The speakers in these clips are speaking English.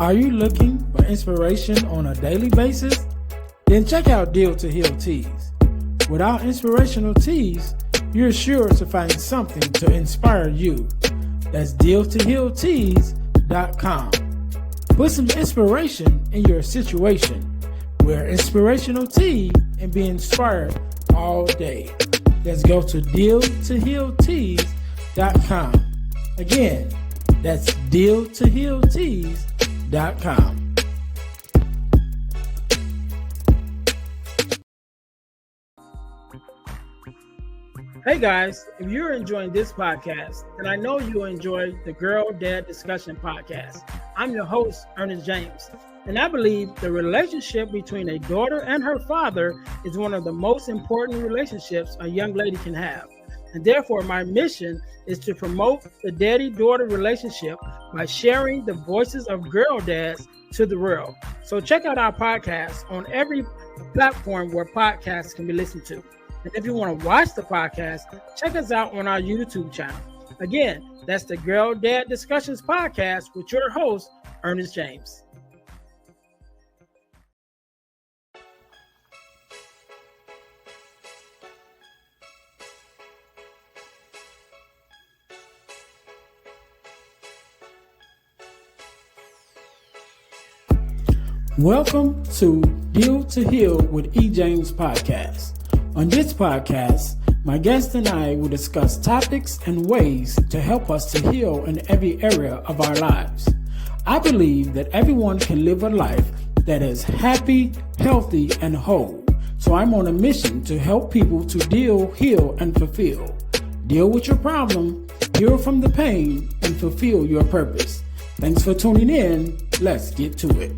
Are you looking for inspiration on a daily basis? Then check out Deal to Heal Teas. With our inspirational teas, you're sure to find something to inspire you. That's dealtohealteas.com. Put some inspiration in your situation. Wear inspirational tea and be inspired all day. Let's go to dealtohealteas.com. Again, that's dealtohealteas.com. Hey guys, if you're enjoying this podcast, then I know you'll enjoy the Girl Dad Discussion podcast. I'm your host, Earnest James, and I believe the relationship between a daughter and her father is one of the most important relationships a young lady can have. And therefore, my mission is to promote the daddy-daughter relationship by sharing the voices of girl dads to the world. So check out our podcast on every platform where podcasts can be listened to. And if you want to watch the podcast, check us out on our YouTube channel. Again, that's the Girl Dad Discussions podcast with your host, Earnest James. Welcome to Deal to Heal with E. James podcast. On this podcast, my guest and I will discuss topics and ways to help us to heal in every area of our lives. I believe that everyone can live a life that is happy, healthy, and whole. So I'm on a mission to help people to deal, heal, and fulfill. Deal with your problem, heal from the pain, and fulfill your purpose. Thanks for tuning in. Let's get to it.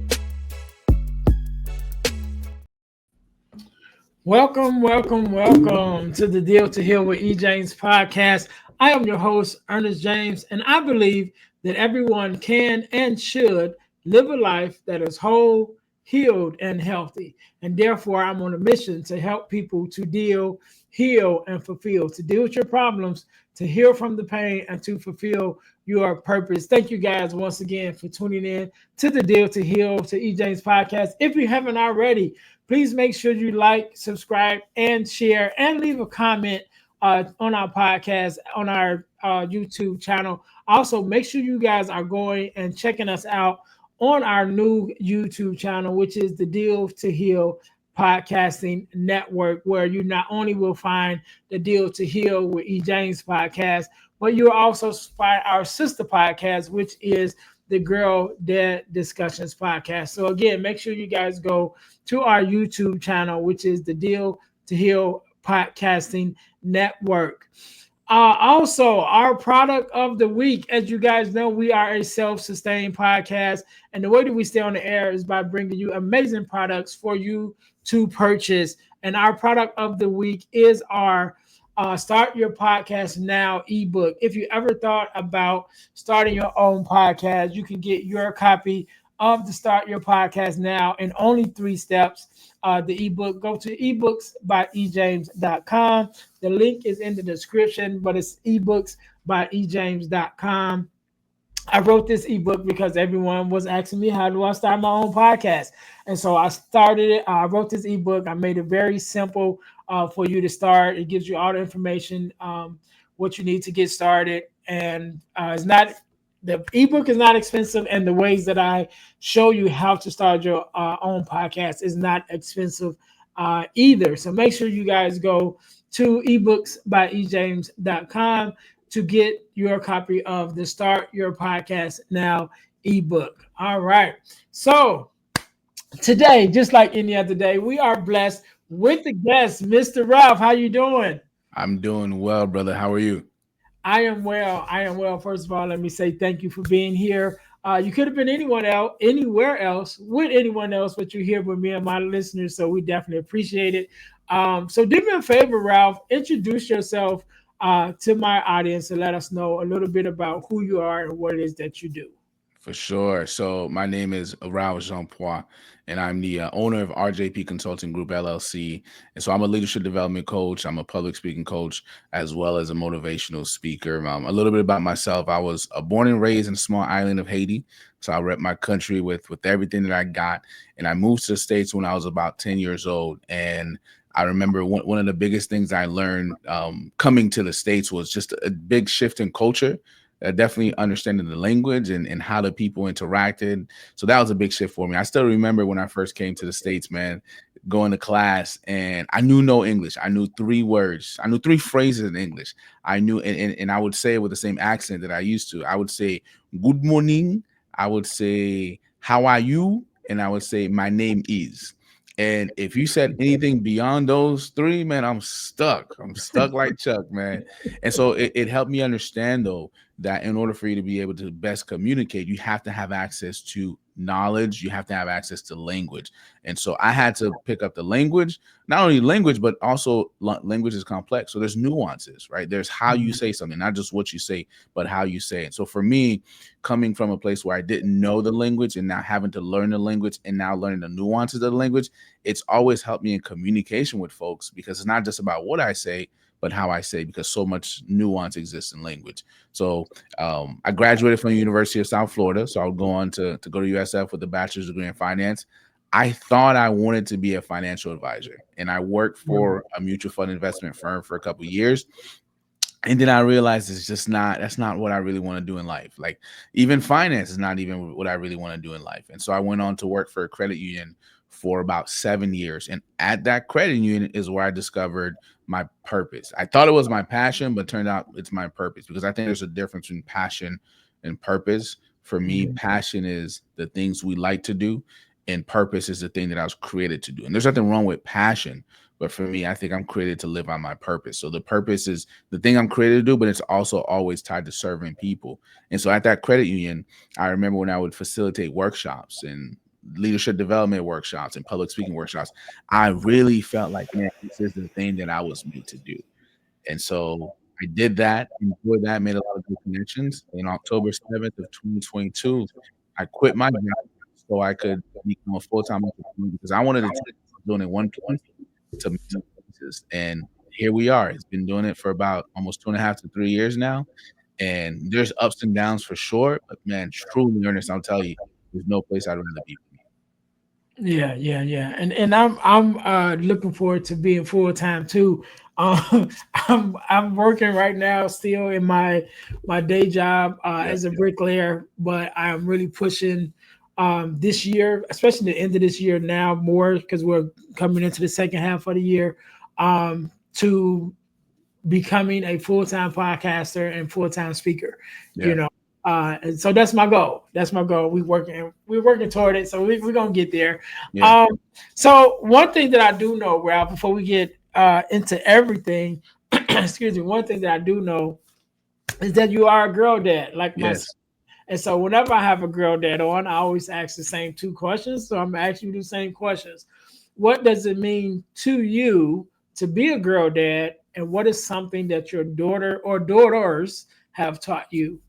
Welcome to the Deal to Heal with E. James podcast. I am your host, Earnest James, and I believe that everyone can and should live a life that is whole, healed, and healthy. And therefore, I'm on a mission to help people to deal, heal, and fulfill, to deal with your problems, to heal from the pain, and to fulfill your purpose. Thank you guys once again for tuning in to the Deal to Heal to E. James podcast. If you haven't already, please make sure you like, subscribe, and share, and leave a comment on our podcast, on our YouTube channel. Also, make sure you guys are going and checking us out on our new YouTube channel, which is the Deal to Heal Podcasting Network, where you not only will find the Deal to Heal with E. James podcast, but you'll also find our sister podcast, which is the Girl Dad Discussions podcast. So again, make sure you guys go to our YouTube channel, which is the Deal to Heal Podcasting Network. Also, our product of the week, as you guys know, we are a self-sustained podcast, and the way that we stay on the air is by bringing you amazing products for you to purchase. And our product of the week is our Start Your Podcast Now ebook. If you ever thought about starting your own podcast, you can get your copy of the Start Your Podcast Now in only 3 steps. The ebook, go to ebooks.ejames.com. The link is in the description, but it's ebooks.ejames.com. I wrote this ebook because everyone was asking me, how do I start my own podcast? And so I started it. I wrote this ebook. I made it very simple for you to start. It gives you all the information, what you need to get started. And the ebook is not expensive, and the ways that I show you how to start your own podcast is not expensive either. So make sure you guys go to ebooks.ejames.com to get your copy of the Start Your Podcast Now ebook. All right. So today, just like any other day, we are blessed with the guest, Mr. Ralph. How you doing? I'm doing well, brother. How are you? I am well. First of all, let me say thank you for being here. You could have been anywhere else, with anyone else, but you're here with me and my listeners, so we definitely appreciate it. So do me a favor, Ralph. Introduce yourself to my audience and let us know a little bit about who you are and what it is that you do. For sure. So my name is Ralph Jean Poix, and I'm the owner of RJP Consulting Group LLC. And so I'm a leadership development coach. I'm a public speaking coach, as well as a motivational speaker. A little bit about myself: I was born and raised in a small island of Haiti, so I rep my country with everything that I got. And I moved to the States when I was about 10 years old, and I remember one of the biggest things I learned coming to the States was just a big shift in culture, definitely understanding the language and how the people interacted. So that was a big shift for me. I still remember when I first came to the States, man, going to class and I knew no English. I knew three words. I knew three phrases in English. I knew, and I would say it with the same accent that I used to. I would say, good morning. I would say, how are you? And I would say, my name is. And if you said anything beyond those three, man, I'm stuck. I'm stuck like Chuck, man. And so it helped me understand, though, that in order for you to be able to best communicate, you have to have access to knowledge, you have to have access to language. And so I had to pick up the language, not only language, but also language is complex. So there's nuances, right? There's how you say something, not just what you say, but how you say it. So for me, coming from a place where I didn't know the language and now having to learn the language and now learning the nuances of the language, it's always helped me in communication with folks because it's not just about what I say, but how I say, because so much nuance exists in language. So I graduated from the University of South Florida. So I'll go on to go to USF with a bachelor's degree in finance. I thought I wanted to be a financial advisor, and I worked for a mutual fund investment firm for a couple of years. And then I realized it's just not, that's not what I really want to do in life. Like even finance is not even what I really want to do in life. And so I went on to work for a credit union for about 7 years. And at that credit union is where I discovered my purpose. I thought it was my passion, but turned out it's my purpose, because I think there's a difference between passion and purpose. For me, passion is the things we like to do, and purpose is the thing that I was created to do. And there's nothing wrong with passion, but for me, I think I'm created to live on my purpose. So the purpose is the thing I'm created to do, but it's also always tied to serving people. And so at that credit union, I remember when I would facilitate workshops and leadership development workshops and public speaking workshops, I really felt like, man, this is the thing that I was made to do. And so I did that, enjoyed that, made a lot of good connections. In October 7th of 2022, I quit my job so I could become a full-time entrepreneur, because I wanted to take what I was doing in one place to many places. And here we are. It's been doing it for about almost 2.5 to 3 years now. And there's ups and downs for sure. But man, truly, Ernest, I'll tell you, there's no place I'd rather be. Yeah, yeah, yeah. And I'm looking forward to being full time too. I'm working right now still in my day job Yeah, as a bricklayer, but I'm really pushing this year, especially the end of this year now more because we're coming into the second half of the year, to becoming a full-time podcaster and full-time speaker, you yeah, know. And so that's my goal. That's my goal. We're working toward it. So we're gonna get there. yeah, Um, so one thing that I do know, Ralph, before we get into everything, excuse me, one thing that I do know is that you are a girl dad, like myself. yes. And so whenever I have a girl dad on, I always ask the same two questions. So I'm gonna ask you the same questions. What does it mean to you to be a girl dad? And what is something that your daughter or daughters have taught you?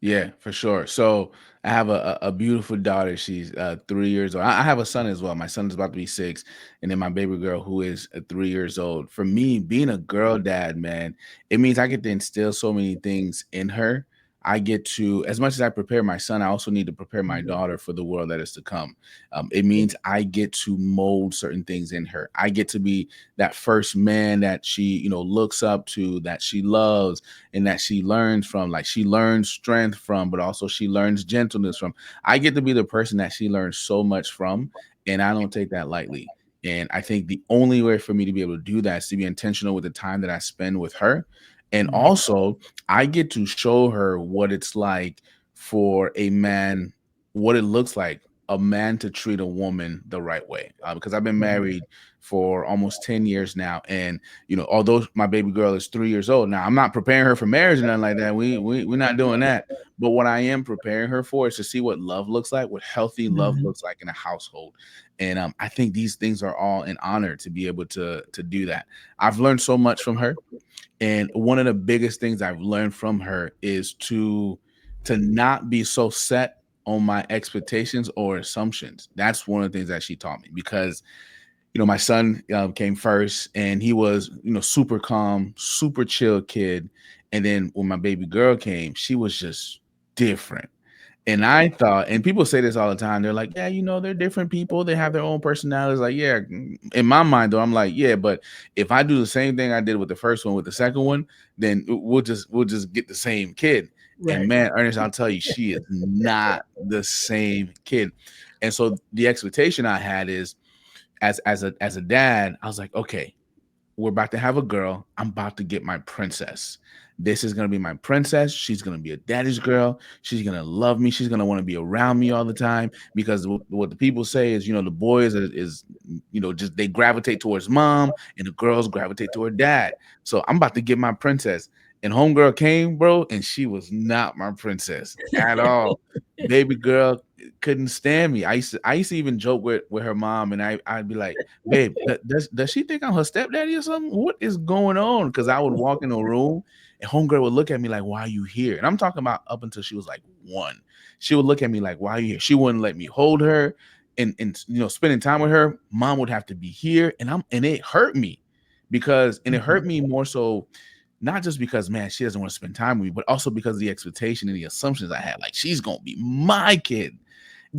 Yeah, for sure. So I have a beautiful daughter. She's 3 years old. I have a son as well. My son is about to be 6, and then my baby girl who is 3 years old. For me, being a girl dad, man, it means I get to instill so many things in her. I get to, as much as I prepare my son, I also need to prepare my daughter for the world that is to come. It means I get to mold certain things in her. I get to be that first man that she, looks up to, that she loves, and that she learns from. Like she learns strength from, but also she learns gentleness from. I get to be the person that she learns so much from, and I don't take that lightly. And I think the only way for me to be able to do that is to be intentional with the time that I spend with her. And also, I get to show her what it's like for a man, what it looks like a man to treat a woman the right way. Because I've been married for almost 10 years now. And although my baby girl is 3 years old now, I'm not preparing her for marriage or nothing like that. We're not doing that. But what I am preparing her for is to see what love looks like, what healthy love Mhm. looks like in a household. And I think these things are all an honor to be able to do that. I've learned so much from her, and one of the biggest things I've learned from her is to not be so set on my expectations or assumptions. That's one of the things that she taught me because my son came first, and he was super calm, super chill kid. And then when my baby girl came, she was just different. And I thought, and people say this all the time, they're like, yeah, they're different people. They have their own personalities. Like, yeah, in my mind, though, I'm like, yeah, but if I do the same thing I did with the first one, with the second one, then we'll just get the same kid. And Right. man, Ernest, I'll tell you, she is not the same kid. And so the expectation I had is, as a dad, I was like, okay, we're about to have a girl. I'm about to get my princess. This is gonna be my princess. She's gonna be a daddy's girl. She's gonna love me. She's gonna want to be around me all the time, because what the people say is, the boys is just they gravitate towards mom, and the girls gravitate toward dad. So I'm about to get my princess. And homegirl came, bro, and she was not my princess at all. Baby girl couldn't stand me. I used to even joke with her mom, and I'd be like, babe, does she think I'm her stepdaddy or something? What is going on? Because I would walk in a room, and homegirl would look at me like, why are you here? And I'm talking about up until she was like 1. She would look at me like, why are you here? She wouldn't let me hold her, and spending time with her. Mom would have to be here, and it hurt me, and it hurt me more so, not just because, man, she doesn't want to spend time with me, but also because of the expectation and the assumptions I had. Like, she's gonna be my kid.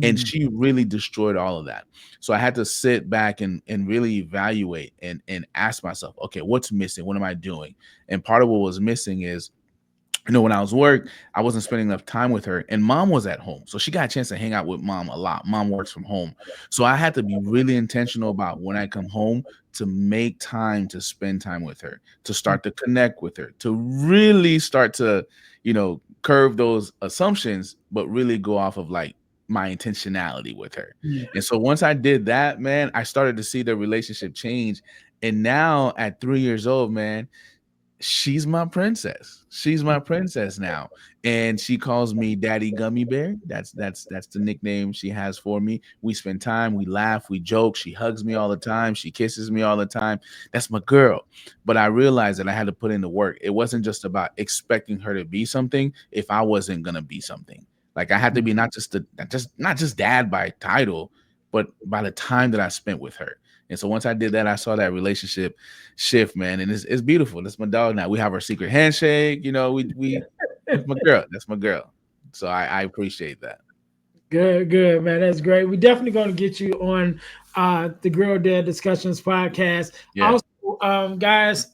And Mhm. she really destroyed all of that. So I had to sit back and really evaluate and ask myself, okay, what's missing? What am I doing? And part of what was missing is, when I was work, I wasn't spending enough time with her, and mom was at home. So she got a chance to hang out with mom a lot. Mom works from home. So I had to be really intentional about when I come home to make time to spend time with her, to start to connect with her, to really start to, curve those assumptions, but really go off of like my intentionality with her. Yeah. And so once I did that, man, I started to see the relationship change. And now at 3 years old, man, she's my princess. She's my princess now. And she calls me Daddy Gummy Bear. That's the nickname she has for me. We spend time, we laugh, we joke. She hugs me all the time. She kisses me all the time. That's my girl. But I realized that I had to put in the work. It wasn't just about expecting her to be something if I wasn't gonna be something. Like, I had to be not just dad by title, but by the time that I spent with her. And so once I did that, I saw that relationship shift, man, and it's beautiful. That's my dog now. We have our secret handshake. We that's my girl. That's my girl. So I appreciate that. Good, good, man. That's great. We're definitely going to get you on the Girl Dad Discussions podcast. Yeah, Also, guys,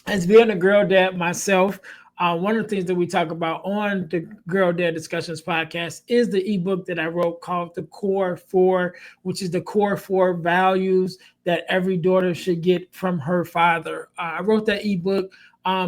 as being a girl dad myself, one of the things that we talk about on the Girl Dad Discussions podcast is the ebook that I wrote called The Core Four, which is the core four values that every daughter should get from her father. I wrote that ebook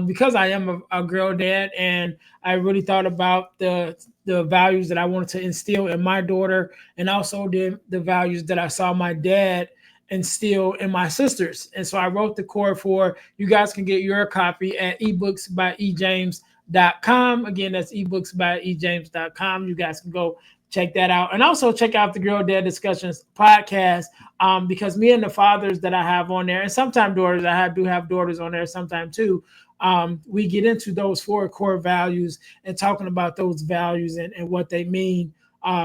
because I am a girl dad, and I really thought about the values that I wanted to instill in my daughter, and also the values that I saw my dad instill in my sisters. And so I wrote the core four. You guys can get your copy at ebooksbyejames.com. Again, that's ebooksbyejames.com. You guys can go check that out. And also check out the Girl Dad Discussions podcast, because me and the fathers that I have on there, and sometimes daughters, do have daughters on there sometimes too. We get into those four core values and talking about those values and what they mean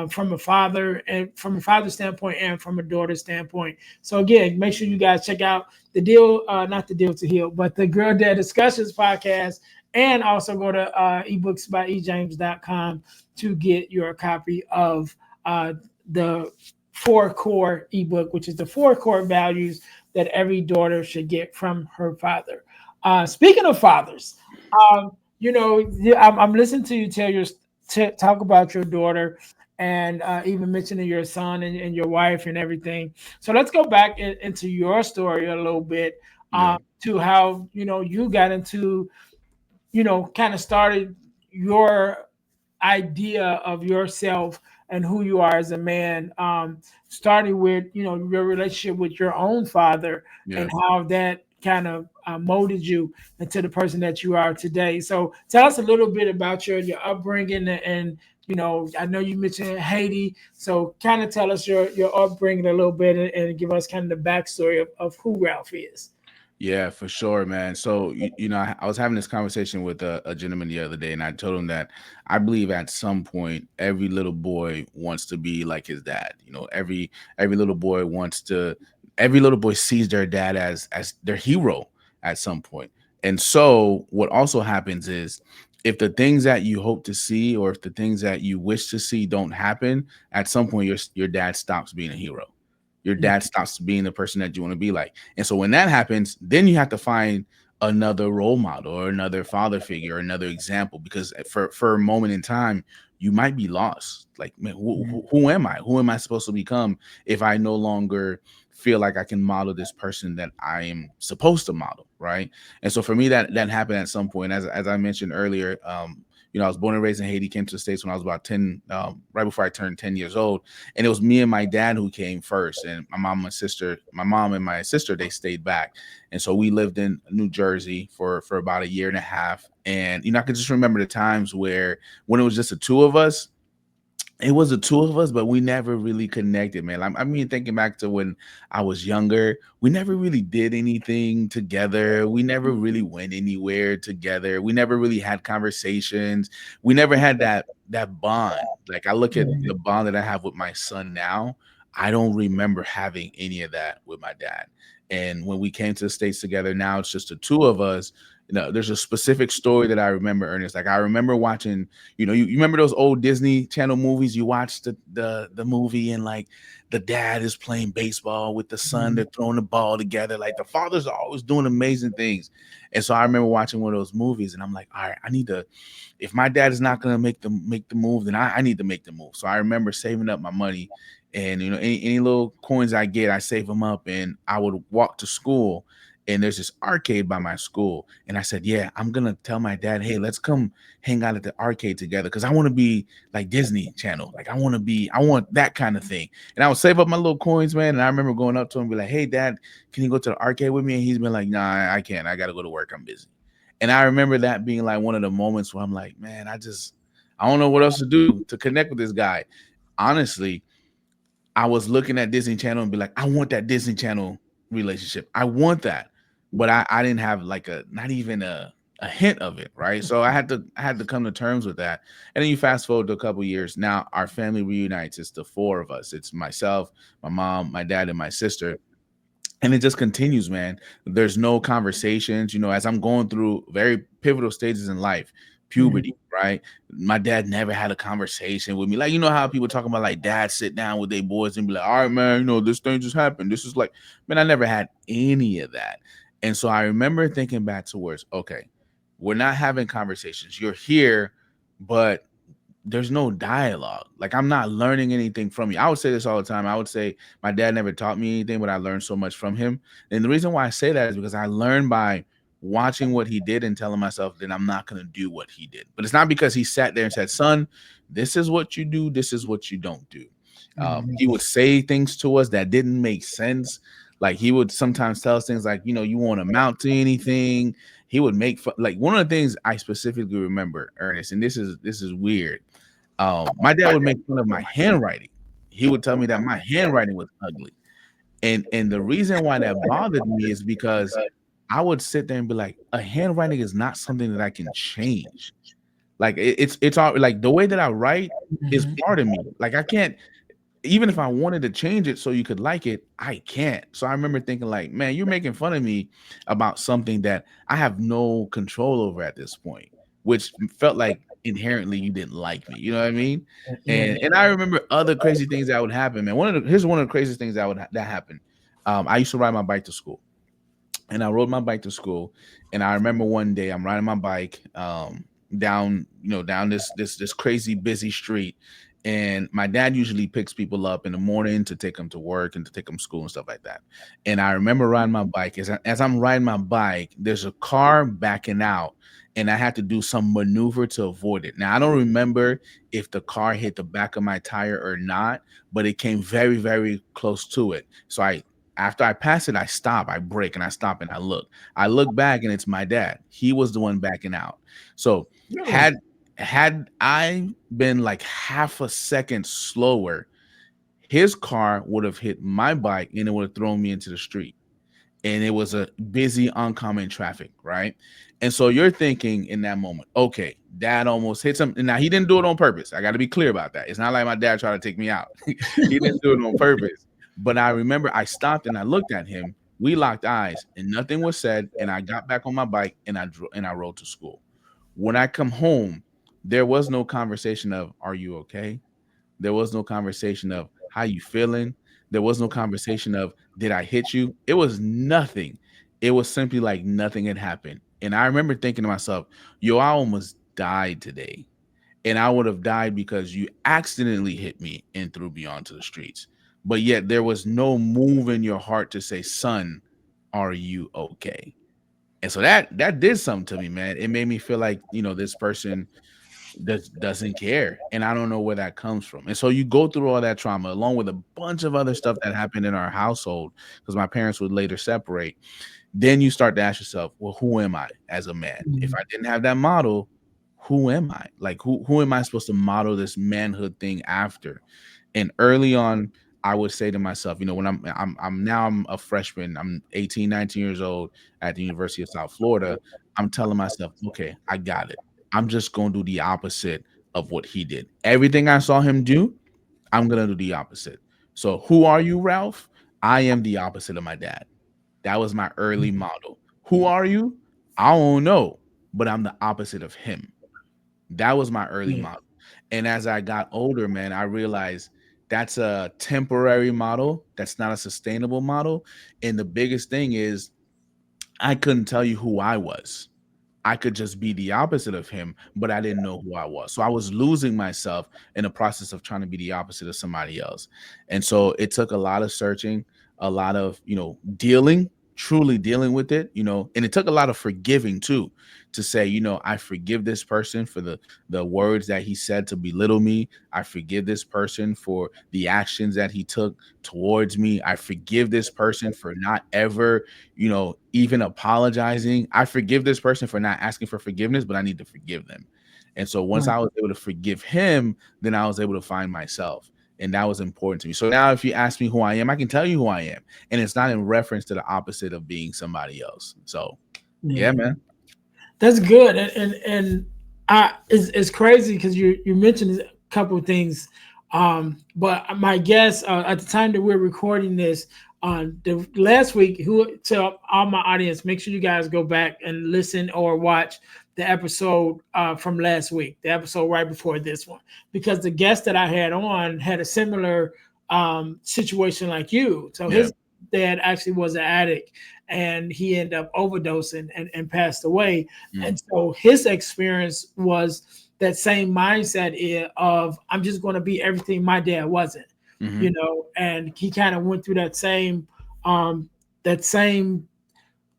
from a father and from a father standpoint and from a daughter standpoint. So again, make sure you guys check out the deal, not the deal to heal, but the Girl Dad Discussions podcast, and also go to ebooksbyejames.com to get your copy of the four core ebook, which is the four core values that every daughter should get from her father. Speaking of fathers, I'm listening to you talk about your daughter, and even mentioning your son and your wife and everything. So let's go back into your story a little bit, yeah, to how you got into, kind of started your idea of yourself and who you are as a man, starting with your relationship with your own father, and yeah. how that kind of molded you into the person that you are today. So tell us a little bit about your upbringing, and I know you mentioned Haiti, so kind of tell us your upbringing a little bit, and give us kind of the backstory of who Ralph is. Yeah, for sure, man. So I was having this conversation with a gentleman the other day, and I told him that I believe at some point every little boy wants to be like his dad. Every little boy wants to. Every little boy sees their dad as their hero at some point. And so, what also happens is, if the things that you hope to see, or if the things that you wish to see don't happen, at some point your dad stops being a hero. Your dad stops being the person that you want to be like. And so when that happens, then you have to find another role model or another father figure or another example, because for a moment in time you might be lost. Like, man, who am I? Who am I supposed to become if I no longer feel like I can model this person that I am supposed to model, right? And so for me, that happened at some point. As I mentioned earlier, I was born and raised in Haiti, came to the States when I was about 10, right before I turned 10 years old. And it was me and my dad who came first. And my mom and my sister, they stayed back. And so we lived in New Jersey for about a year and a half. And, I can just remember the times where when it was just the two of us, it was the two of us, but we never really connected, man. I mean, thinking back to when I was younger, we never really did anything together. We never really went anywhere together. We never really had conversations. We never had that bond. Like, I look at the bond that I have with my son now, I don't remember having any of that with my dad. And when we came to the States together, now it's just the two of us. There's a specific story that I remember, Ernest. Like, I remember watching, you remember those old Disney Channel movies? You watch the movie, and like the dad is playing baseball with the son, they're throwing the ball together. Like, the fathers are always doing amazing things. And so I remember watching one of those movies, and I'm like, all right, I need to. If my dad is not gonna make the move, then I need to make the move. So I remember saving up my money, and any little coins I get, I save them up, and I would walk to school. And there's this arcade by my school. And I said, yeah, I'm going to tell my dad, hey, let's come hang out at the arcade together, because I want to be like Disney Channel. Like, I want that kind of thing. And I would save up my little coins, man. And I remember going up to him and be like, hey, dad, can you go to the arcade with me? And he's been like, nah, I can't. I got to go to work. I'm busy. And I remember that being like one of the moments where I'm like, man, I don't know what else to do to connect with this guy. Honestly, I was looking at Disney Channel and be like, I want that Disney Channel relationship. I want that. But I didn't have like not even a hint of it, right? So I had to come to terms with that. And then you fast forward to a couple years. Now our family reunites. It's the four of us. It's myself, my mom, my dad, and my sister. And it just continues, man. There's no conversations, as I'm going through very pivotal stages in life, puberty, right? My dad never had a conversation with me. Like, how people talking about, like, dads sit down with their boys and be like, all right, man, this thing just happened. This is like, man, I never had any of that. And so I remember thinking back towards, okay, we're not having conversations. You're here, but there's no dialogue. Like, I'm not learning anything from you. I would say this all the time. I would say my dad never taught me anything, but I learned so much from him. And the reason why I say that is because I learned by watching what he did and telling myself that I'm not going to do what he did. But it's not because he sat there and said, son, this is what you do. This is what you don't do. He would say things to us that didn't make sense. Like, he would sometimes tell us things like, you won't amount to anything. He would make fun. Like, one of the things I specifically remember, Ernest, and this is weird. My dad would make fun of my handwriting. He would tell me that my handwriting was ugly. And the reason why that bothered me is because I would sit there and be like, a handwriting is not something that I can change. Like, it's all like the way that I write is part of me. Like, I can't, even if I wanted to change it so you could like it, I can't. So I remember thinking, like, man, you're making fun of me about something that I have no control over at this point, which felt like inherently you didn't like me. You know what I mean? And I remember other crazy things that would happen, man. Here's one of the craziest things that happened. I used to ride my bike to school, and I rode my bike to school. And I remember one day I'm riding my bike down this crazy busy street. And my dad usually picks people up in the morning to take them to work and to take them to school and stuff like that. And I remember riding my bike. As I'm riding my bike, there's a car backing out, and I had to do some maneuver to avoid it. Now, I don't remember if the car hit the back of my tire or not, but it came very, very close to it. So after I pass it, I stop, I brake, and I stop and I look. I look back, and it's my dad. He was the one backing out. So Really? had I been like half a second slower, his car would have hit my bike and it would have thrown me into the street. and it was a busy oncoming traffic, right? And so you're thinking in that moment, okay, dad almost hits him. And now he didn't do it on purpose. I got to be clear about that. It's not like my dad tried to take me out. He didn't do it on purpose. But I remember I stopped and I looked at him. We locked eyes and nothing was said. And I got back on my bike and I rode to school. When I come home, there was no conversation of, are you okay? There was no conversation of, how you feeling? There was no conversation of, did I hit you? It was nothing. It was simply like nothing had happened. And I remember thinking to myself, yo, I almost died today. And I would have died because you accidentally hit me and threw me onto the streets. But yet there was no move in your heart to say, son, are you okay? And so that did something to me, man. It made me feel like, this person doesn't care, and I don't know where that comes from. And so you go through all that trauma along with a bunch of other stuff that happened in our household, because my parents would later separate. Then you start to ask yourself, well, who am I as a man? If I didn't have that model, who am I? Like, who am I supposed to model this manhood thing after? And early on, I would say to myself, when I'm a freshman, I'm 18, 19 years old at the University of South Florida. I'm telling myself, okay, I got it. I'm just going to do the opposite of what he did. Everything I saw him do, I'm going to do the opposite. So who are you, Ralph? I am the opposite of my dad. That was my early model. Who are you? I don't know, but I'm the opposite of him. That was my early Yeah. model. And as I got older, man, I realized that's a temporary model. That's not a sustainable model. And the biggest thing is I couldn't tell you who I was. I could just be the opposite of him, but I didn't know who I was. So I was losing myself in the process of trying to be the opposite of somebody else. And so it took a lot of searching, a lot of, dealing, truly dealing with it, and it took a lot of forgiving too, to say, I forgive this person for the words that he said to belittle me. I forgive this person for the actions that he took towards me. I forgive this person for not ever, even apologizing. I forgive this person for not asking for forgiveness, but I need to forgive them. And so once Right. I was able to forgive him, then I was able to find myself. And that was important to me. So now if you ask me who I am, I can tell you who I am. And it's not in reference to the opposite of being somebody else. So Yeah. yeah, man. That's good, and it's crazy because you mentioned a couple of things, but my guess at the time that we're recording this, the last week, who to all my audience, make sure you guys go back and listen or watch the episode from last week, the episode right before this one, because the guest that I had on had a similar situation like you. So Yeah. his dad actually was an addict, and he ended up overdosing and passed away. Mm, And so his experience was that same mindset of, I'm just going to be everything my dad wasn't, hmm and he kind of went through um, that same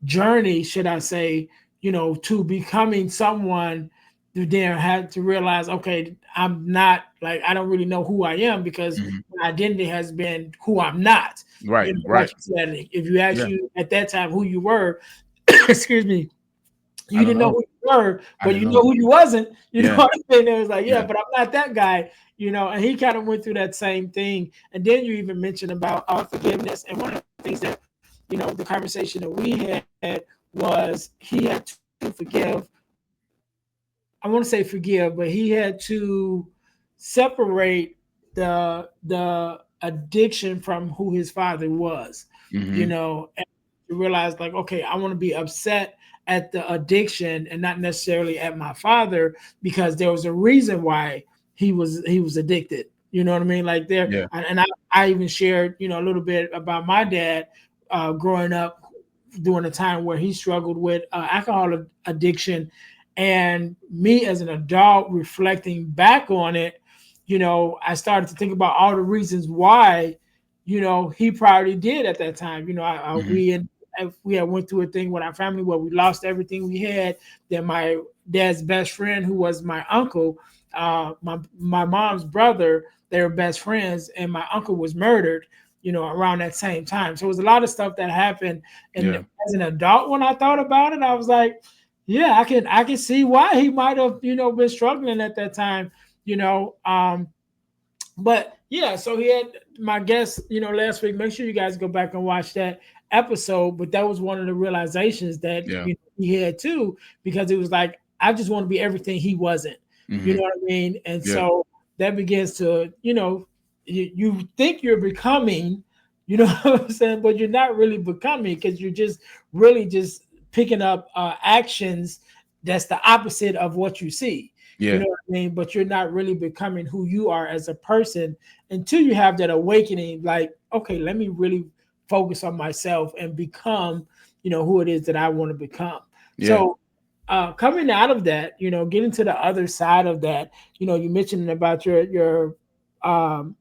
journey, should I say, to becoming someone who then had to realize, okay, I'm not, like, I don't really know who I am, because hmm my identity has been who I'm not. Right. Like Right. you said, if you ask Yeah. you at that time who you were, excuse me, I you don't didn't know know. who you were, I but didn't you know. know who you wasn't. You know Yeah. what I mean? It was like, yeah, Yeah. but I'm not that guy. And he kind of went through that same thing. And then you even mentioned about forgiveness. And one of the things that, the conversation that we had was he had to forgive. I want to say forgive, but he had to separate the addiction from who his father was, hmm and to realize, like, okay, I want to be upset at the addiction and not necessarily at my father, because there was a reason why he was addicted. You know what I mean? Like there, Yeah. and I even shared, a little bit about my dad growing up during a time where he struggled with alcohol addiction, and me as an adult reflecting back on it, I started to think about all the reasons why, he probably did at that time. hmm We had went through a thing with our family where we lost everything we had. Then my dad's best friend, who was my uncle, my mom's brother, they were best friends, and my uncle was murdered. Around that same time. So it was a lot of stuff that happened. And Yeah. as an adult, when I thought about it, I was like, yeah, I can see why he might have, been struggling at that time. You know, but yeah, so he had my guest, last week. Make sure you guys go back and watch that episode, but that was one of the realizations that Yeah. he had too, because it was like, I just want to be everything he wasn't. You Hmm. know what I mean? And Yeah. so that begins to, you think you're becoming, what I'm saying, but you're not really becoming, because you're just really just picking up actions that's the opposite of what you see. You Yeah. know what I mean? But you're not really becoming who you are as a person until you have that awakening, like, okay, let me really focus on myself and become, who it is that I want to become. Yeah. So coming out of that, getting to the other side of that, you mentioned about your um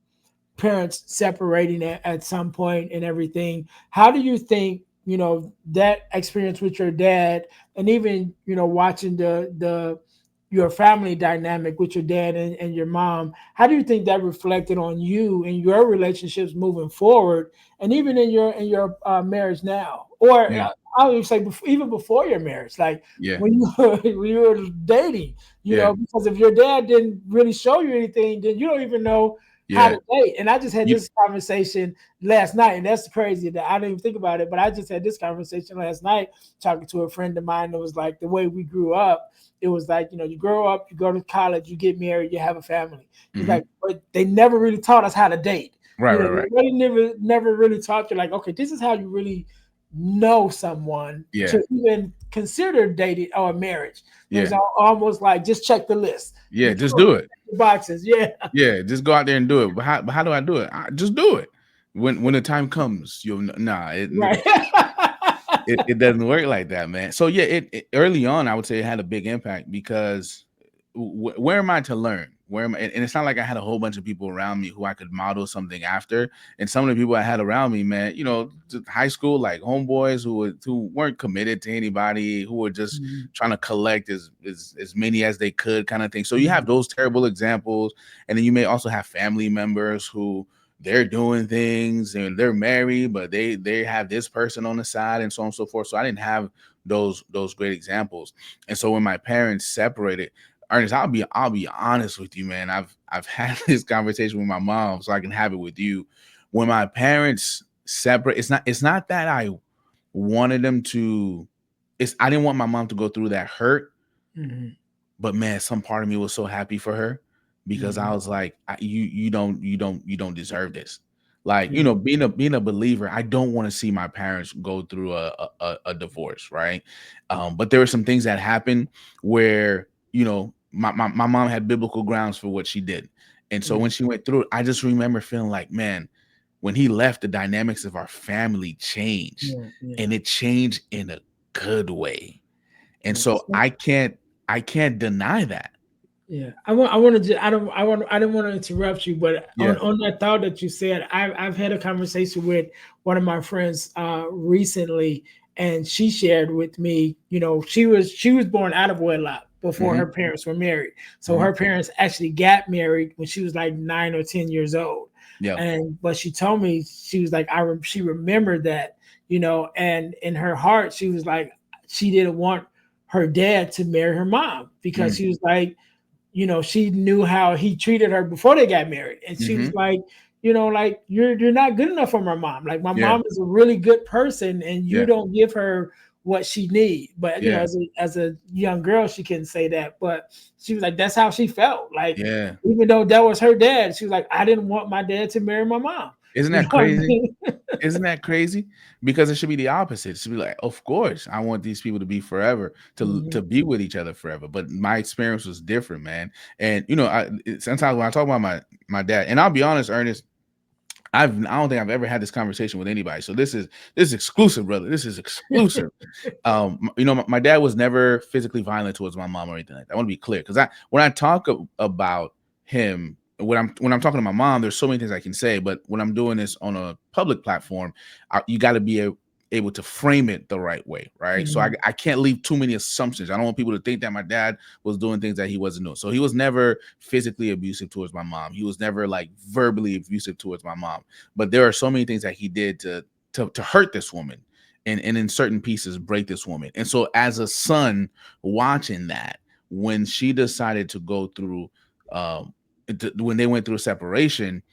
parents separating at some point and everything. How do you think, that experience with your dad, and even, watching the your family dynamic with your dad and your mom, how do you think that reflected on you and your relationships moving forward, and even in your marriage now, or Yeah. I would say even before your marriage, like Yeah. when you were, when you were dating, Yeah. because if your dad didn't really show you anything, then you don't even know how Yeah. to date. And I just had You. this conversation last night, and that's crazy that I didn't even think about it. But I just had this conversation last night talking to a friend of mine. That was like, the way we grew up. It was like, you grow up, you go to college, you get married, you have a family. He's Hmm. like, but they never really taught us how to date. Right. Right. Right. They really never really taught you, like, okay, this is how you really know someone Yeah. to even consider dating or marriage. There's Yeah. almost like, just check the list, Yeah. Just do it. the boxes. Yeah. Yeah. Just go out there and do it. But how do I do it? Just do it. When the time comes, you'll nah. Right. It doesn't work like that, man. So yeah, it early on, I would say it had a big impact because where am I to learn? Where am I? And it's not like I had a whole bunch of people around me who I could model something after. And some of the people I had around me, man, high school, like homeboys who weren't committed to anybody, who were just Mhm. trying to collect as many as they could, kind of thing. So you have Mhm. those terrible examples, and then you may also have family members who they're doing things and they're married, but they have this person on the side and so on and so forth. So I didn't have those great examples. And so when my parents separated, Ernest, I'll be honest with you, man. I've had this conversation with my mom, so I can have it with you. When my parents separate, it's not that I wanted them to. I didn't want my mom to go through that hurt, Mhm. but man, some part of me was so happy for her because I Mhm. was like, you don't deserve this. Like, Yeah. being a believer, I don't want to see my parents go through a divorce, right? But there were some things that happened where my mom had biblical grounds for what she did, and so when Mhm. she went through it, I just remember feeling like, man, when he left, the dynamics of our family changed, Yeah. Yeah. and it changed in a good way, and Yeah. so I can't deny that. Yeah, I want to. I didn't want to interrupt you, but on Yeah. that thought that you said, I've had a conversation with one of my friends recently, and she shared with me. She was born out of wedlock before Mhm. her parents were married. So Mhm. her parents actually got married when she was like 9 or 10 years old, Yeah. and but she told me, she was like, she remembered that, and in her heart she was like, she didn't want her dad to marry her mom, because Mm. she was like, she knew how he treated her before they got married. And she was Mhm. like, like, you're not good enough for my mom. Like, my Yeah. mom is a really good person and you Yeah. don't give her what she needs. But Yeah. as a young girl, she couldn't say that. But she was like, that's how she felt. Like, Yeah. even though that was her dad, she was like, I didn't want my dad to marry my mom. Isn't You know that what I crazy? mean? Isn't that crazy? Because it should be the opposite. It should be like, of course, I want these people to be forever, to Mhm. be with each other forever. But my experience was different, man. And sometimes when I talk about my dad, and I'll be honest, Ernest, I don't think I've ever had this conversation with anybody. So this is exclusive, brother. This is exclusive. My dad was never physically violent towards my mom or anything like that. I want to be clear, because when I talk about him, when I'm talking to my mom, there's so many things I can say, but when I'm doing this on a public platform, you got to be able to frame it the right way, right? So I, Mhm. I can't leave too many assumptions. I don't want people to think that my dad was doing things that he wasn't doing. So he was never physically abusive towards my mom. He was never like verbally abusive towards my mom. But there are so many things that he did to hurt this woman, and in certain pieces break this woman. And so as a son watching that, when she decided to go through when they went through separation,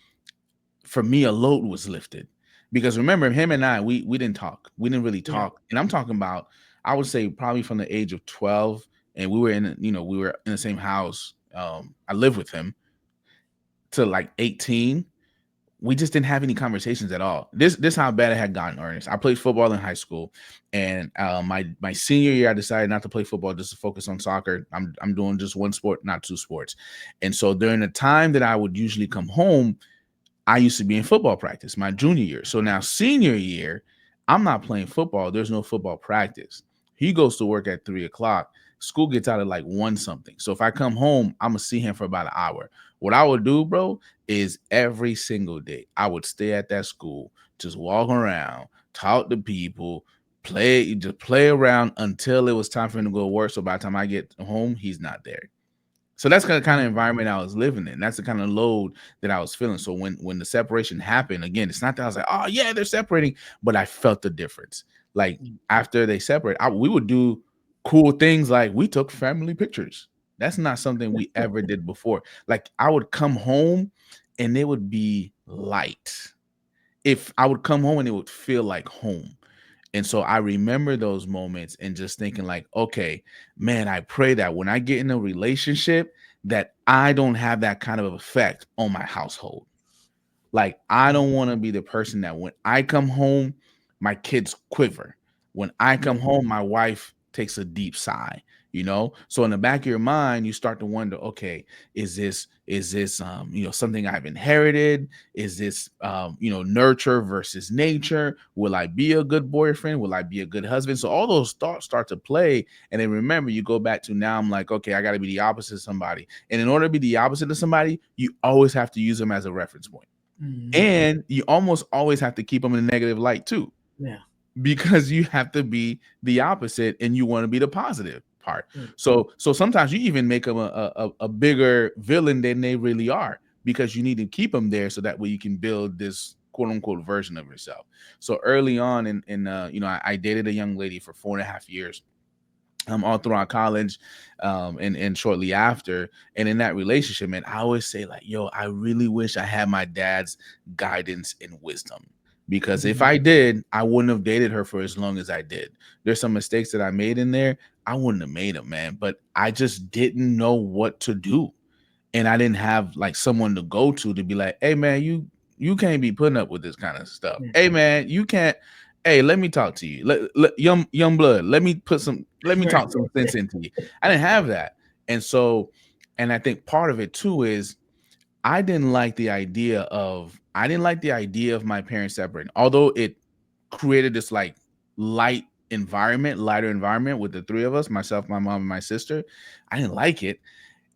for me a load was lifted, because remember, him and I, we didn't talk. We didn't really Yeah. talk. And I'm talking about, I would say probably from the age of 12, and we were in, we were in the same house. I lived with him to like 18. We just didn't have any conversations at all. This how bad it had gotten, Ernest. I played football in high school, and my senior year, I decided not to play football, just to focus on soccer. I'm doing just one sport, not two sports. And so during the time that I would usually come home, I used to be in football practice my junior year. So now senior year, I'm not playing football. There's no football practice. He goes to work at 3 o'clock. School gets out at like one something. So if I come home, I'm gonna see him for about an hour. What I would do, bro, is every single day I would stay at that school, just walk around, talk to people, just play around until it was time for him to go to work. So by the time I get home, he's not there. So that's the kind of environment I was living in. That's the kind of load that I was feeling. So when the separation happened, again, it's not that I was like, oh yeah, they're separating, but I felt the difference. Like after they separate, we would do cool things like we took family pictures. That's not something we ever did before. Like I would come home and it would be light. If I would come home and it would feel like home. And so I remember those moments and just thinking like, okay, man, I pray that when I get in a relationship that I don't have that kind of effect on my household. Like, I don't want to be the person that when I come home, my kids quiver. When I come Yeah. home, my wife takes a deep sigh, So in the back of your mind, you start to wonder, okay, is this something I've inherited? Is this nurture versus nature? Will I be a good boyfriend? Will I be a good husband? So all those thoughts start to play. And then remember, you go back to now I'm like, okay, I gotta be the opposite of somebody. And in order to be the opposite of somebody, you always have to use them as a reference point. Mhm. And you almost always have to keep them in a negative light too, Yeah. because you have to be the opposite and you want to be the positive part. Mm. So sometimes you even make them a bigger villain than they really are, because you need to keep them there so that way you can build this quote unquote version of yourself. So early on I dated a young lady for 4.5 years, all throughout college, and shortly after. And in that relationship, man, I always say like, yo, I really wish I had my dad's guidance and wisdom, because if Mhm. I did, I wouldn't have dated her for as long as I did. There's some mistakes that I made in there. I wouldn't have made them, man, but I just didn't know what to do. And I didn't have like someone to go to be like, hey man, you can't be putting up with this kind of stuff. Yeah. Hey man, you can't. Hey, let me talk to you. Young blood, let me Right. talk some sense into you. I didn't have that. And so, and I think part of it too is I didn't like the idea of my parents separating, although it created this like lighter environment with the three of us, myself, my mom, and my sister. I didn't like it.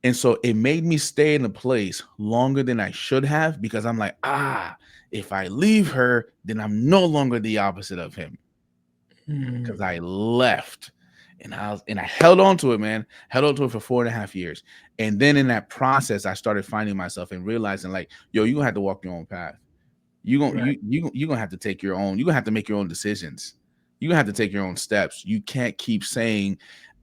And so it made me stay in a place longer than I should have, because I'm like, if I leave her, then I'm no longer the opposite of him, because Mhm. I left. And I held on to it, man. Held on to it for 4.5 years. And then in that process, I started finding myself and realizing like, yo, you're gonna have to walk your own path. Right. You gonna have to take your own, you're gonna have to make your own decisions. You're gonna have to take your own steps. You can't keep saying,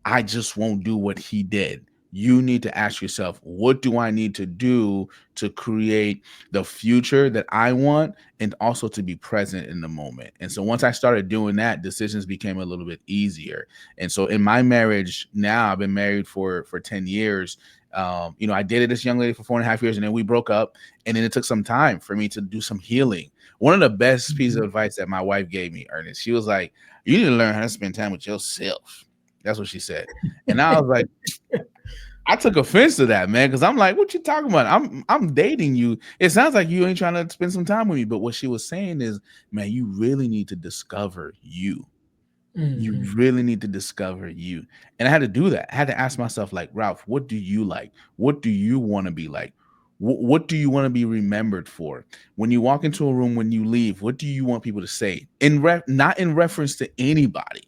I just won't do what he did. You need to ask yourself, what do I need to do to create the future that I want, and also to be present in the moment? And so once I started doing that, decisions became a little bit easier. And so in my marriage now, I've been married for 10 years. I dated this young lady for 4.5 years, and then we broke up. And then it took some time for me to do some healing. One of the best pieces of Mhm. advice that my wife gave me, Ernest, she was like, you need to learn how to spend time with yourself. That's what she said. And I was like, I took offense to that, man, because I'm like, what you talking about? I'm dating you. It sounds like you ain't trying to spend some time with me. But what she was saying is, man, you really need to discover you. You Mhm. really need to discover you. And I had to do that. I had to ask myself, like, Ralph, what do you like? What do you want to be like? What do you want to be remembered for? When you walk into a room, when you leave, what do you want people to say? Not in reference to anybody,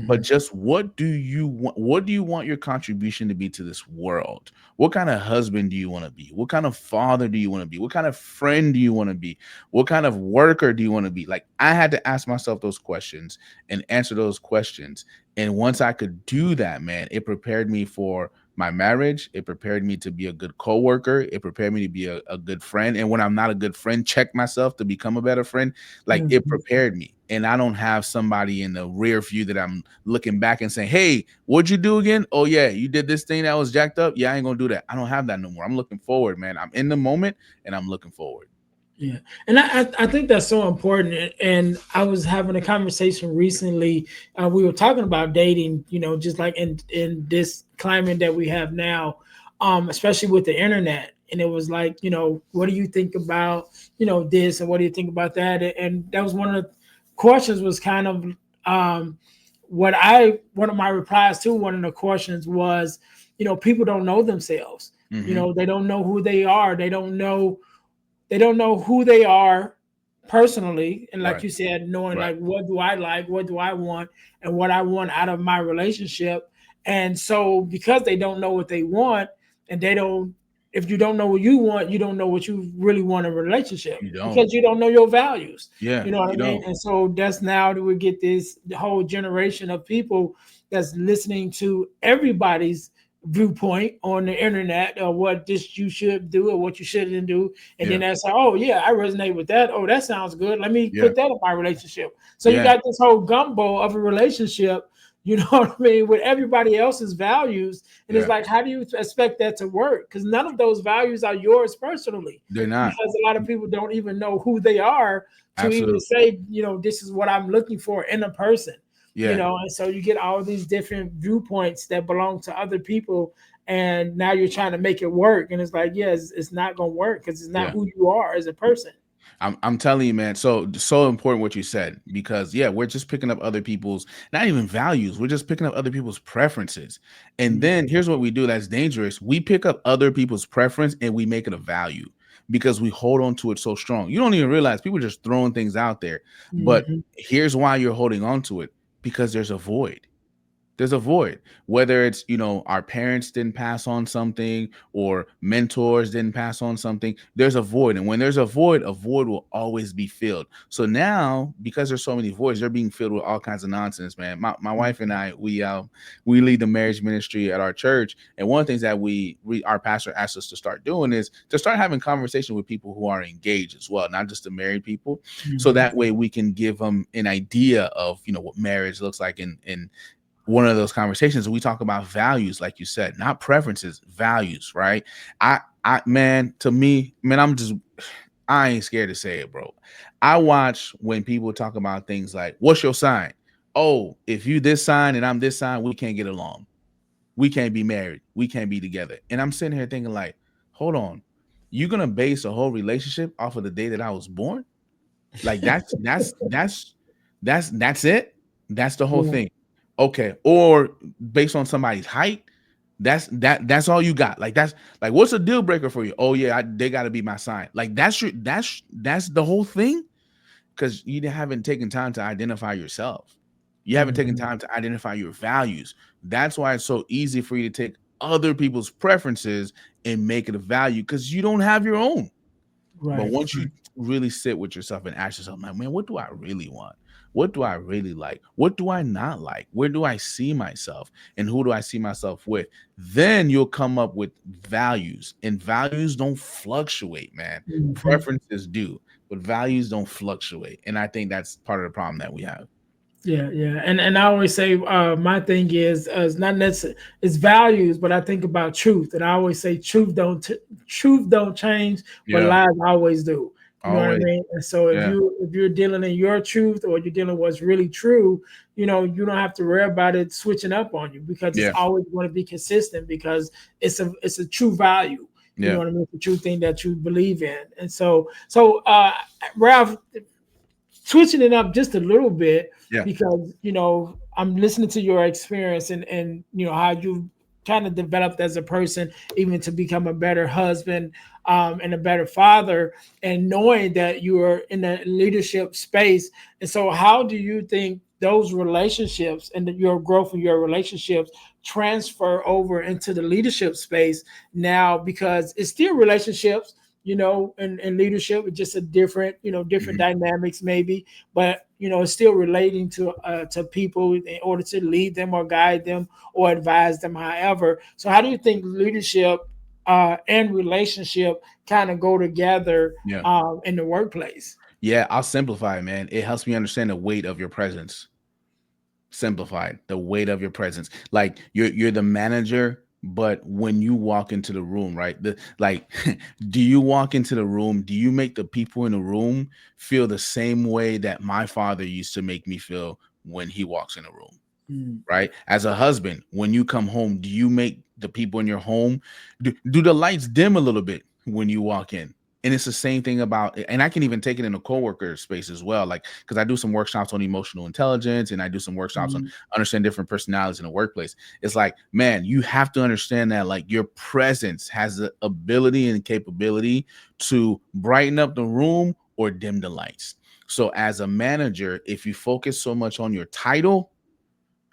but Mhm. just what do you want? What do you want your contribution to be to this world? What kind of husband do you want to be? What kind of father do you want to be? What kind of friend do you want to be? What kind of worker do you want to be? Like, I had to ask myself those questions and answer those questions. And once I could do that, man, it prepared me for my marriage. It prepared me to be a good coworker. It prepared me to be a good friend. And when I'm not a good friend, check myself to become a better friend. Like it Mhm. prepared me. And I don't have somebody in the rear view that I'm looking back and saying, hey, what'd you do again? Oh, yeah, you did this thing that was jacked up. Yeah, I ain't gonna do that. I don't have that no more. I'm looking forward, man. I'm in the moment and I'm looking forward. Yeah, and I think that's so important. And I was having a conversation recently. We were talking about dating, just like in this climate that we have now, especially with the internet. And it was like, what do you think about, this, and what do you think about that? And that was one of the questions. Was kind of um, one of my replies to one of the questions was, people don't know themselves. Mm-hmm. They don't know who they are. They don't know who they are personally, and like Right. you said, knowing Right. like what do I like, what do I want, and what I want out of my relationship. And so because they don't know what they want, and they don't if you don't know what you want, you don't know what you really want in a relationship, You don't. because you don't know your values. Yeah, You know what I you mean? don't. And so that's now that we get this whole generation of people that's listening to everybody's viewpoint on the internet, or what this you should do or what you shouldn't do. And then Yeah. that's like, oh yeah, I resonate with that. Oh, that sounds good. Let me Yeah. put that in my relationship. So you Yeah. got this whole gumbo of a relationship, you know what I mean, with everybody else's values. And it's Yeah. like, how do you expect that to work? Because none of those values are yours personally. They're not. Because a lot of people don't even know who they are to even Absolutely. say, this is what I'm looking for in a person. Yeah. And so you get all these different viewpoints that belong to other people, and now you're trying to make it work, and it's like, yes, it's not going to work because it's not Yeah. who you are as a person. I'm telling you, man. So important what you said, because yeah, we're just picking up other people's, not even values. We're just picking up other people's preferences. And Mm, then here's what we do that's dangerous. We pick up other people's preference and we make it a value because we hold on to it so strong. You don't even realize people are just throwing things out there. But mhm, here's why you're holding on to it, because there's a void. There's a void, whether it's our parents didn't pass on something or mentors didn't pass on something. There's a void, and when there's a void will always be filled. So now, because there's so many voids, they're being filled with all kinds of nonsense, man. My wife and I, we lead the marriage ministry at our church, and one of the things that our pastor asked us to start doing is to start having conversation with people who are engaged as well, not just the married people, so mhm, that way we can give them an idea of what marriage looks like in one of those conversations. We talk about values, like you said, not preferences, values, right? Man, to me, man, I ain't scared to say it, bro. I watch when people talk about things like, what's your sign? Oh, if you this sign and I'm this sign, we can't get along. We can't be married. We can't be together. And I'm sitting here thinking like, hold on, you're gonna base a whole relationship off of the day that I was born? Like that's it. That's the whole yeah, thing. Okay. Or based on somebody's height, that's all you got. Like that's like, what's a deal breaker for you? Oh yeah, they got to be my sign. Like that's the whole thing, because you haven't taken time to identify yourself. You haven't taken mhm, time to identify your values. That's why it's so easy for you to take other people's preferences and make it a value, because you don't have your own. But right, once you right. really sit with yourself and ask yourself, like, man, what do I really want? What do I really like? What do I not like? Where do I see myself? And who do I see myself with? Then you'll come up with values. And values don't fluctuate, man. Mhm. Preferences do, but values don't fluctuate. And I think that's part of the problem that we have. Yeah, yeah, and I always say, my thing is not necessarily it's values, but I think about truth, and I always say truth don't change, but Yeah, lies always do. You know what I always. mean? And so if Yeah, you're dealing in your truth, or you're dealing what's really true, you don't have to worry about it switching up on you, because it's yeah, always going to be consistent, because it's a true value. You know yeah. what I mean? The true thing that you believe in, and so Ralph, switching it up just a little bit, Yeah. because I'm listening to your experience, and how you kind of developed as a person, even to become a better husband, and a better father, and knowing that you are in a leadership space. And so how do you think those relationships and your growth in your relationships transfer over into the leadership space now, because it's still relationships, and leadership is just a different, different Mhm. dynamics maybe. But it's still relating to people in order to lead them or guide them or advise them. However, so how do you think leadership and relationship kind of go together Yeah. in the workplace? Yeah, I'll simplify it, man. It helps me understand the weight of your presence. Simplified, the weight of your presence. Like you're the manager, but when you walk into the room, right? Do you walk into the room? Do you make the people in the room feel the same way that my father used to make me feel when he walks in the room? Mm. Right? As a husband, when you come home, do you make the people in your home do the lights dim a little bit when you walk in? And it's the same thing about, and I can even take it in a coworker space as well. Like, because I do some workshops on emotional intelligence and I do some workshops on Mm. understand different personalities in the workplace. It's like, man, you have to understand that like your presence has the ability and capability to brighten up the room or dim the lights. So as a manager, if you focus so much on your title,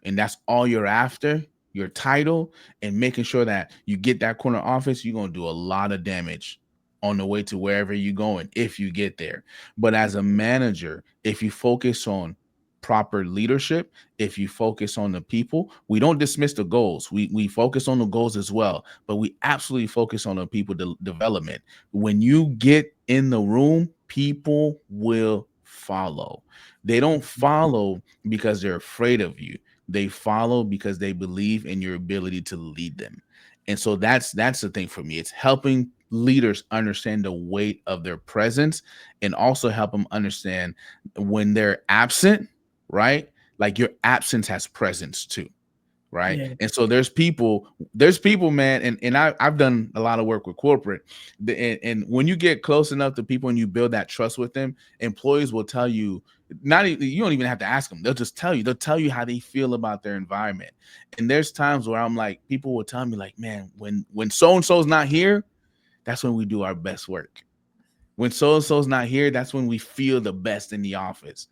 and that's all you're after, your title, and making sure that you get that corner office, you're going to do a lot of damage on the way to wherever you're going if you get there. But as a manager, if you focus on proper leadership, if you focus on the people, we don't dismiss the goals. We focus on the goals as well, but we absolutely focus on the people development. When you get in the room, people will follow. They don't follow because they're afraid of you. They follow because they believe in your ability to lead them. And so that's the thing for me. It's helping leaders understand the weight of their presence and also help them understand when they're absent, right? Like your absence has presence too, right? Yeah. And so there's people, man, and I've done a lot of work with corporate, and when you get close enough to people and you build that trust with them, employees will tell you, not even, you don't even have to ask them, they'll just tell you, how they feel about their environment. And there's times where I'm like, people will tell me like, man, when so and so's not here, that's when we do our best work. When so and so's not here, that's when we feel the best in the office.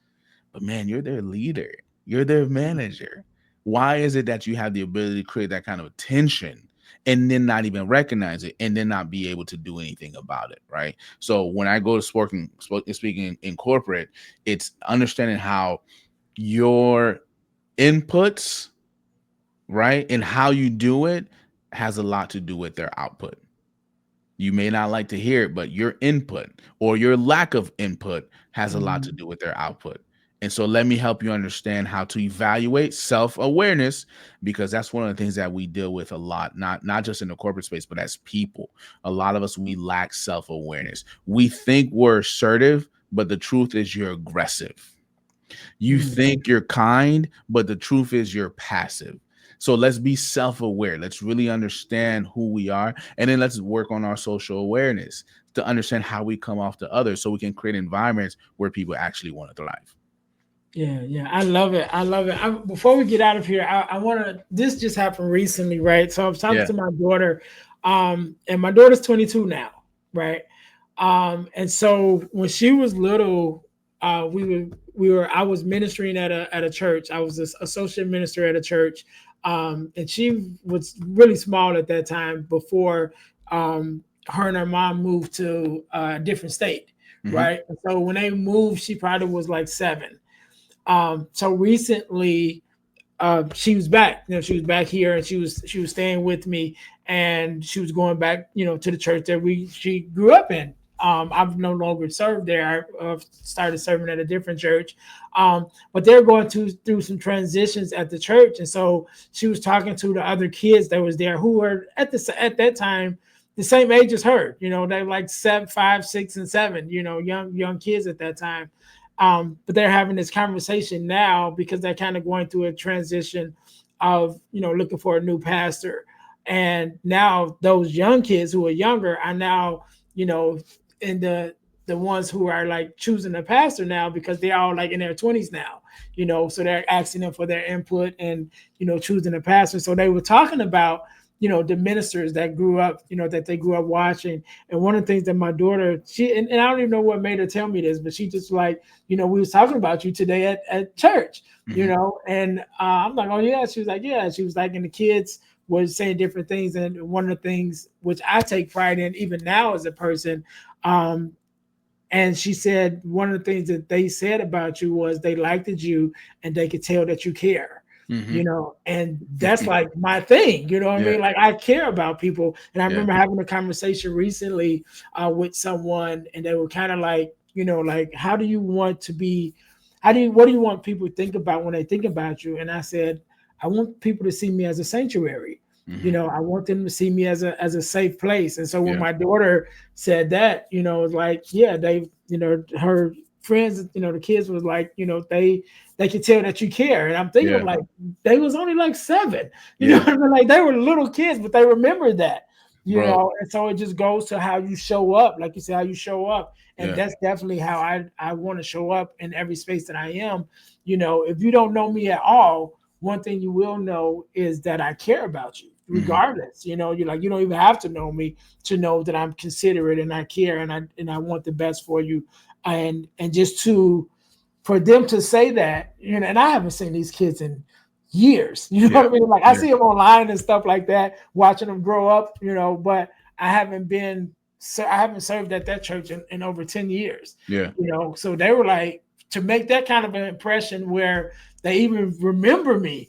But man, you're their leader, you're their manager. Why is it that you have the ability to create that kind of tension and then not even recognize it and then not be able to do anything about it? Right. So when I go to speaking in corporate, it's understanding how your inputs, right, and how you do it has a lot to do with their output. You may not like to hear it, but your input or your lack of input has a lot to Mhm. do with their output. And so let me help you understand how to evaluate self-awareness, because that's one of the things that we deal with a lot, not just in the corporate space, but as people. A lot of us, we lack self-awareness. We think we're assertive, but the truth is you're aggressive. You Mm. think you're kind, but the truth is you're passive. So let's be self-aware. Let's really understand who we are. And then let's work on our social awareness to understand how we come off to others so we can create environments where people actually want to thrive. Yeah, yeah, I love it. I love it. Before we get out of here, I want to. This just happened recently, right? So I was talking Yeah. to my daughter, and my daughter's 22 now, right? And so when she was little, we were. I was ministering at a church. I was this associate minister at a church, and she was really small at that time before her and her mom moved to a different state, Mm-hmm. right? And so when they moved, she probably was like 7. So recently, she was back. She was back here, and she was staying with me, and she was going back, to the church that she grew up in. I've no longer served there. I started serving at a different church, but they're going through some transitions at the church, and so she was talking to the other kids that was there who were at that time the same age as her. They're like 7, 5, 6, and 7. Young kids at that time. But they're having this conversation now because they're kind of going through a transition of looking for a new pastor, and now those young kids who are younger are now you know in the ones who are like choosing a pastor now because they're all like in their 20s now, so they're asking them for their input and choosing a pastor. So they were talking about the ministers that grew up, that they grew up watching. And one of the things that my daughter, and I don't even know what made her tell me this, but she just like, we was talking about you today at church, Mm-hmm. and I'm like, oh yeah. She was like, yeah. She was like, and the kids was saying different things. And one of the things which I take pride in, even now as a person, um, And she said one of the things that they said about you was they liked you and they could tell that you care, Mm-hmm. and that's like my thing, you know what I Yeah. mean? Like I care about people. And I Yeah. remember having a conversation recently with someone, and they were kind of like, like, how do you want to be? What do you want people to think about when they think about you? And I said, I want people to see me as a sanctuary. Mm-hmm. I want them to see me as a safe place. And so when Yeah. my daughter said that, it's like, yeah, they, her friends, the kids was like, they could tell that you care. And I'm thinking Yeah. like they was only like 7. You know Yeah. what I mean? Like they were little kids, but they remember that. Bro. And so it just goes to how you show up, like you said, how you show up. And Yeah. that's definitely how I want to show up in every space that I am. If you don't know me at all, one thing you will know is that I care about you, Mm-hmm. regardless. You're like, you don't even have to know me to know that I'm considerate and I care and I want the best for you. And just to for them to say that, and I haven't seen these kids in years. You know Yeah. what I mean? Like I Yeah. see them online and stuff like that, watching them grow up, but I haven't served at that church in over 10 years. Yeah. So they were like, to make that kind of an impression where they even remember me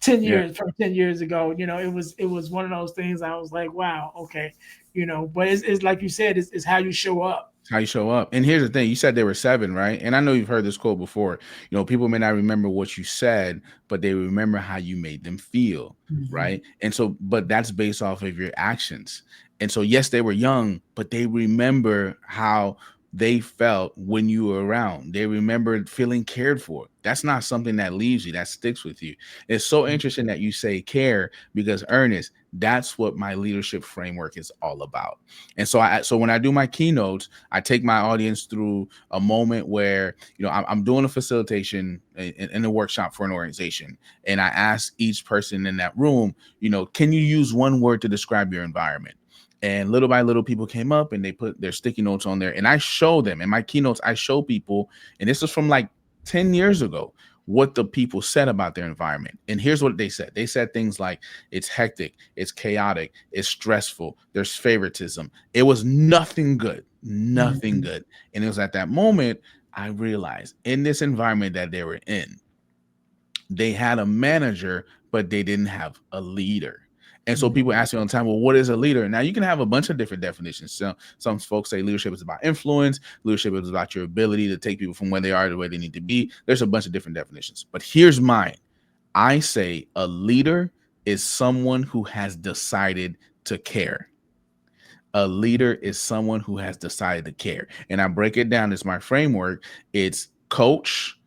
10 Yeah. years from 10 years ago, it was one of those things. I was like, wow, okay. But it's like you said, it's how you show up. It's how you show up. And here's the thing: you said they were 7, right? And I know you've heard this quote before. People may not remember what you said, but they remember how you made them feel, Mhm. right? And so, but that's based off of your actions. And so, yes, they were young, but they remember how they felt when you were around. They remembered feeling cared for. That's not something that leaves you, that sticks with you. It's so interesting that you say care, because Ernest, that's what my leadership framework is all about. And so when I do my keynotes, I take my audience through a moment where, I'm doing a facilitation in a workshop for an organization. And I ask each person in that room, can you use one word to describe your environment? And little by little, people came up and they put their sticky notes on there. And I show them in my keynotes, I show people, and this was from like 10 years ago, what the people said about their environment. And here's what they said. They said things like, it's hectic, it's chaotic, it's stressful, there's favoritism. It was nothing good, nothing Mhm. good. And it was at that moment I realized, in this environment that they were in, they had a manager, but they didn't have a leader. And so people Mhm. ask me all the time, well, what is a leader? Now you can have a bunch of different definitions. So some folks say leadership is about influence. Leadership is about your ability to take people from where they are to where they need to be. There's a bunch of different definitions, but here's mine. I say a leader is someone who has decided to care. A leader is someone who has decided to care. And I break it down as my framework. It's coach,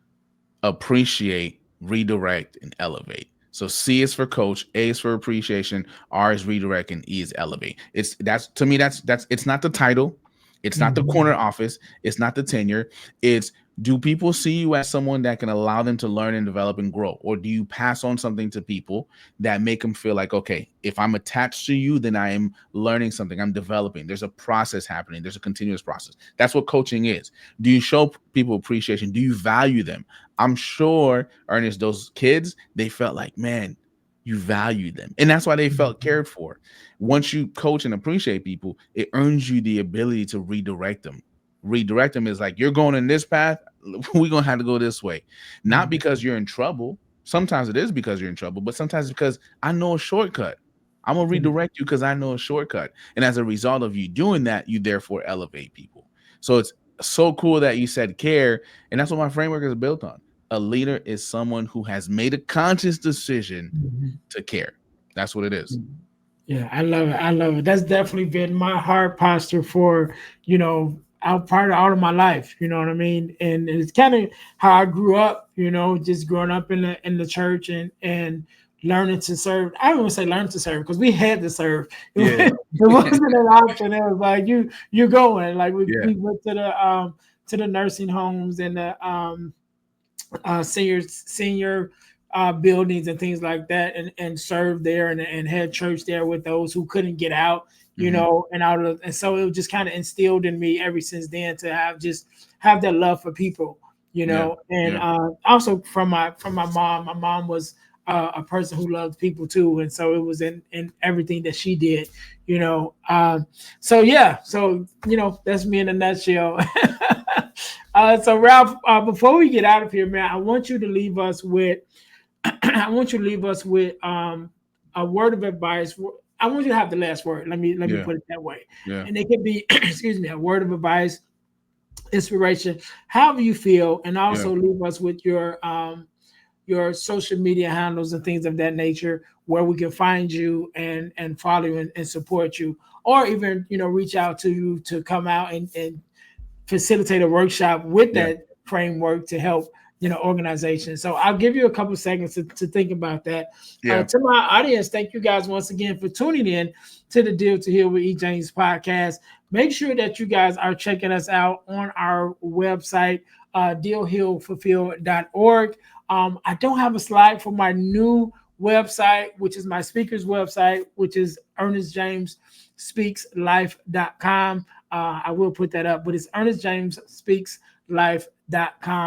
appreciate, redirect, and elevate. So C is for coach, A is for appreciation, R is redirect, and E is elevate. That's to me, that's it's not the title, it's not the Mhm. corner office, it's not the tenure. It's, do people see you as someone that can allow them to learn and develop and grow? Or do you pass on something to people that make them feel like, okay, if I'm attached to you, then I am learning something, I'm developing. There's a process happening, there's a continuous process. That's what coaching is. Do you show people appreciation? Do you value them? I'm sure, Ernest, those kids, they felt like, man, you value them. And that's why they felt Mhm. cared for. Once you coach and appreciate people, it earns you the ability to redirect them. Redirect them is like, you're going in this path, we're going to have to go this way. Not Mhm. because you're in trouble. Sometimes it is because you're in trouble, but sometimes it's because I know a shortcut. I'm going to Mhm. redirect you because I know a shortcut. And as a result of you doing that, you therefore elevate people. So it's so cool that you said care. And that's what my framework is built on. A leader is someone who has made a conscious decision Mhm. to care. That's what it is. Yeah, I love it. I love it. That's definitely been my heart posture for, out part of all of my life. You know what I mean? And it's kind of how I grew up, just growing up in the church and learning to serve. I don't even say learn to serve because we had to serve. Yeah. It wasn't an option. It was like you going. Like we, Yeah. we went to the nursing homes and the senior buildings and things like that, and served there and had church there with those who couldn't get out, Hmm. and out of and so it was just kind of instilled in me ever since then to have that love for people, Yeah. and Yeah. also from my mom. My mom was a person who loves people too, and so it was in everything that she did, you know. So yeah, so you know, that's me in a nutshell. So Ralph, before we get out of here, man, I want you to leave us with I want you to leave us with a word of advice. I want you to have the last word. Let me Yeah. put it that way. Yeah. And it could be, excuse me, a word of advice, inspiration, however you feel, and Yeah. also leave us with your social media handles and things of that nature, where we can find you and follow you and support you, or even reach out to you to come out and facilitate a workshop with Yeah. that framework to help organizations. So I'll give you a couple seconds to think about that. Yeah. To my audience, thank you guys once again for tuning in to the Deal to Heal with E. James podcast. Make sure that you guys are checking us out on our website, dealhealfulfill.org. I don't have a slide for my new website, which is my speaker's website, which is earnestjamesspeakslife.com. I will put that up, but it's earnestjamesspeakslife.com.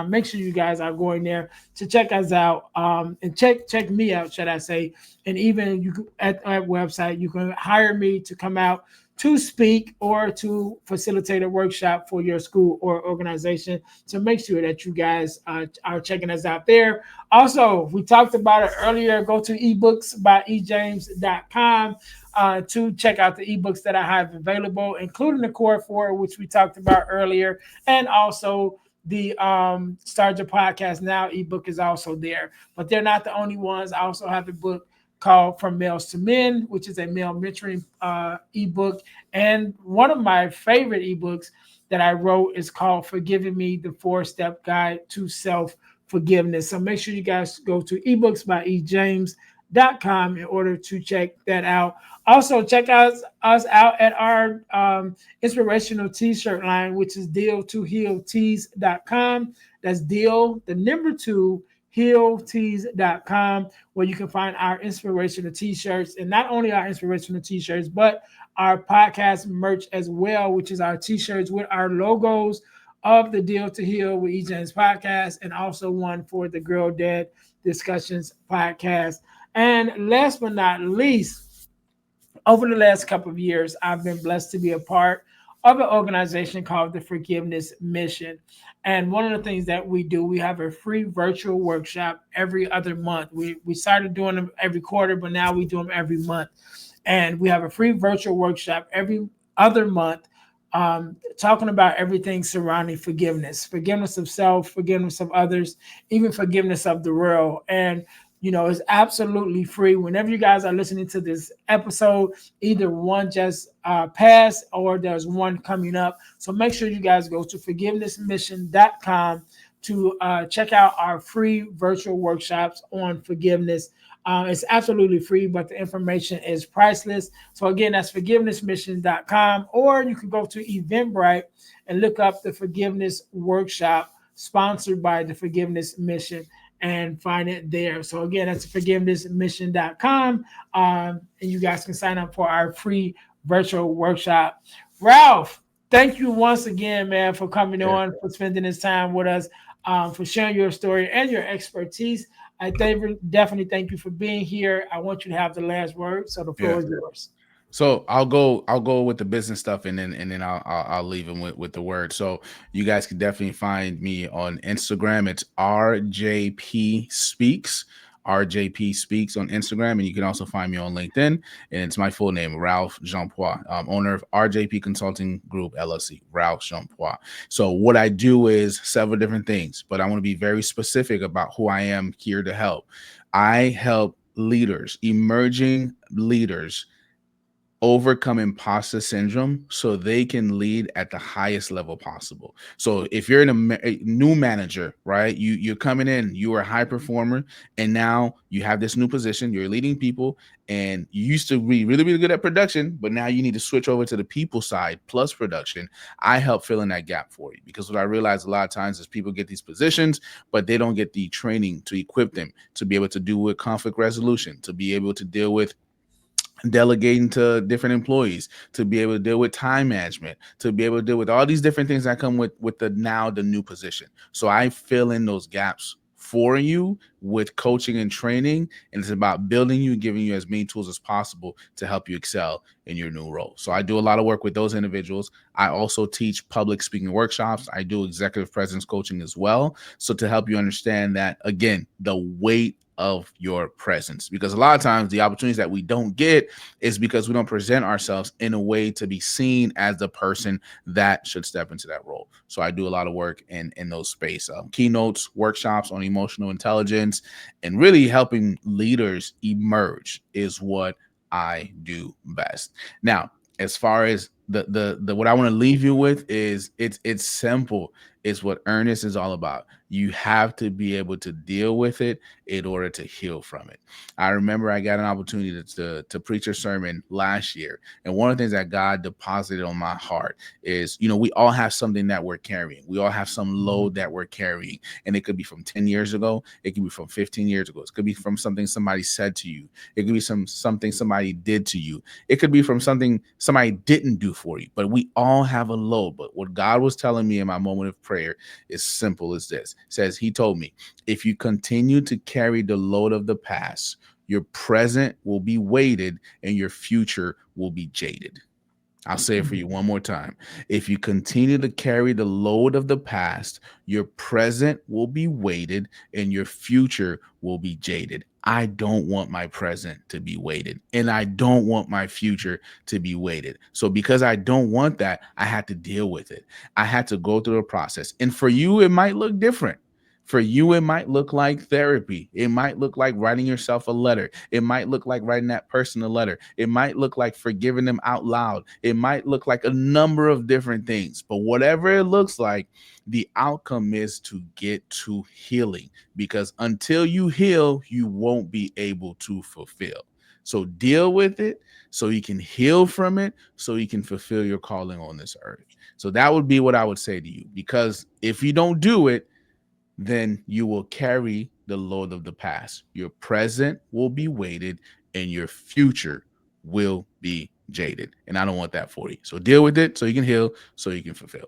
Make sure you guys are going there to check us out, and check me out, should I say. And even you at that website, you can hire me to come out to speak or to facilitate a workshop for your school or organization. So make sure that you guys are checking us out there. Also, we talked about it earlier. Go to ebooksbyejames.com to check out the ebooks that I have available, including the Core 4, which we talked about earlier, and also the Start Your Podcast Now ebook is also there. But they're not the only ones. I also have a book called From Males to Men, which is a male mentoring ebook. And one of my favorite ebooks that I wrote is called Forgiving Me, the 4-Step Guide to Self-Forgiveness. So make sure you guys go to ebooksbyejames.com in order to check that out. Also, check us out at our inspirational t-shirt line, which is deal2healtees.com. That's deal, the number 2, healtees.com, where you can find our inspirational t-shirts, and not only our inspirational t-shirts, but our podcast merch as well, which is our t-shirts with our logos of the Deal to Heal with E. James podcast, and also one for the Girl Dad Discussions podcast. And last but not least, over the last couple of years, I've been blessed to be a part of an organization called the Forgiveness Mission. And one of the things that we do, we have a free virtual workshop every other month. We started doing them every quarter, but now we do them every month. And we have a free virtual workshop every other month, talking about everything surrounding forgiveness of self, forgiveness of others, even forgiveness of the world. And it's absolutely free. Whenever you guys are listening to this episode, either one just passed or there's one coming up. So make sure you guys go to forgivenessmission.com to check out our free virtual workshops on forgiveness. It's absolutely free, but the information is priceless. So again, that's forgivenessmission.com, or you can go to Eventbrite and look up the Forgiveness Workshop sponsored by the Forgiveness Mission and find it there. So again, that's forgivenessmission.com. And you guys can sign up for our free virtual workshop. Ralph, thank you once again, man, for coming Yeah. on, for spending this time with us, for sharing your story and your expertise. I definitely thank you for being here. I want you to have the last word, so the floor Yeah. is yours. So I'll go with the business stuff, and then I'll leave them with the word. So you guys can definitely find me on Instagram. It's RJP Speaks. RJP Speaks on Instagram, and you can also find me on LinkedIn. And it's my full name, Ralph Jean Poix, owner of RJP Consulting Group LLC, Ralph Jean Poix. So what I do is several different things, but I want to be very specific about who I am here to help. I help leaders, emerging leaders, overcome imposter syndrome so they can lead at the highest level possible. So if you're a new manager, right, you're coming in, you are a high performer, and now you have this new position, you're leading people, and you used to be really, really good at production, but now you need to switch over to the people side plus production. I help fill in that gap for you, because what I realize a lot of times is people get these positions, but they don't get the training to equip them to be able to do with conflict resolution, to be able to deal with delegating to different employees, to be able to deal with time management, to be able to deal with all these different things that come with the new position. So I fill in those gaps for you with coaching and training, and it's about building you and giving you as many tools as possible to help you excel in your new role. So I do a lot of work with those individuals. I also teach public speaking workshops. I do executive presence coaching as well. So to help you understand that, again, the weight of your presence, because a lot of times the opportunities that we don't get is because we don't present ourselves in a way to be seen as the person that should step into that role. So I do a lot of work in those space, keynotes, workshops on emotional intelligence, and really helping leaders emerge is what I do best. Now, as far as the what I want to leave you with is it's simple. It's what Earnest is all about. You have to be able to deal with it in order to heal from it. I remember I got an opportunity to preach a sermon last year. And one of the things that God deposited on my heart is, we all have something that we're carrying. We all have some load that we're carrying. And it could be from 10 years ago. It could be from 15 years ago. It could be from something somebody said to you. It could be something somebody did to you. It could be from something somebody didn't do for you. But we all have a load. But what God was telling me in my moment of prayer is simple as this. It says, he told me, if you continue to carry the load of the past, your present will be weighted and your future will be jaded. I'll say it for you one more time. If you continue to carry the load of the past, your present will be weighted and your future will be jaded. I don't want my present to be weighted, and I don't want my future to be weighted. So because I don't want that, I had to deal with it. I had to go through the process. And for you, it might look different. For you, it might look like therapy. It might look like writing yourself a letter. It might look like writing that person a letter. It might look like forgiving them out loud. It might look like a number of different things. But whatever it looks like, the outcome is to get to healing, because until you heal, you won't be able to fulfill. So deal with it so you can heal from it, so you can fulfill your calling on this earth. So that would be what I would say to you, because if you don't do it, then you will carry the load of the past. Your present will be weighted and your future will be jaded. And I don't want that for you. So deal with it so you can heal, so you can fulfill.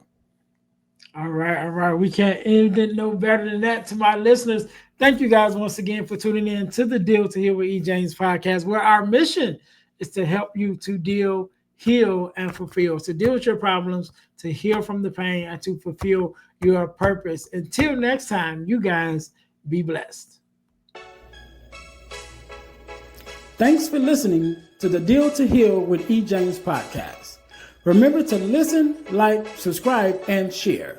All right. We can't end it no better than that. To my listeners, thank you guys once again for tuning in to the Deal to Heal with E. James podcast, where our mission is to help you to deal, heal, and fulfill. To deal with your problems, to heal from the pain, and to fulfill your purpose. Until next time, you guys be blessed. Thanks for listening to the Deal to Heal with E. James podcast. Remember to listen, like, subscribe, and share.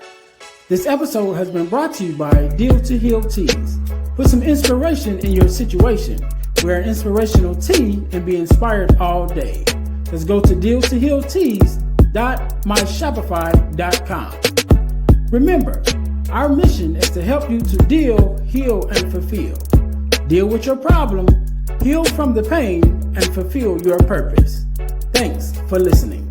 This episode has been brought to you by Deal to Heal Teas. Put some inspiration in your situation. Wear an inspirational tea and be inspired all day. Let's go to dealtohealteas.myshopify.com. Remember, our mission is to help you to deal, heal, and fulfill. Deal with your problem, heal from the pain, and fulfill your purpose. Thanks for listening.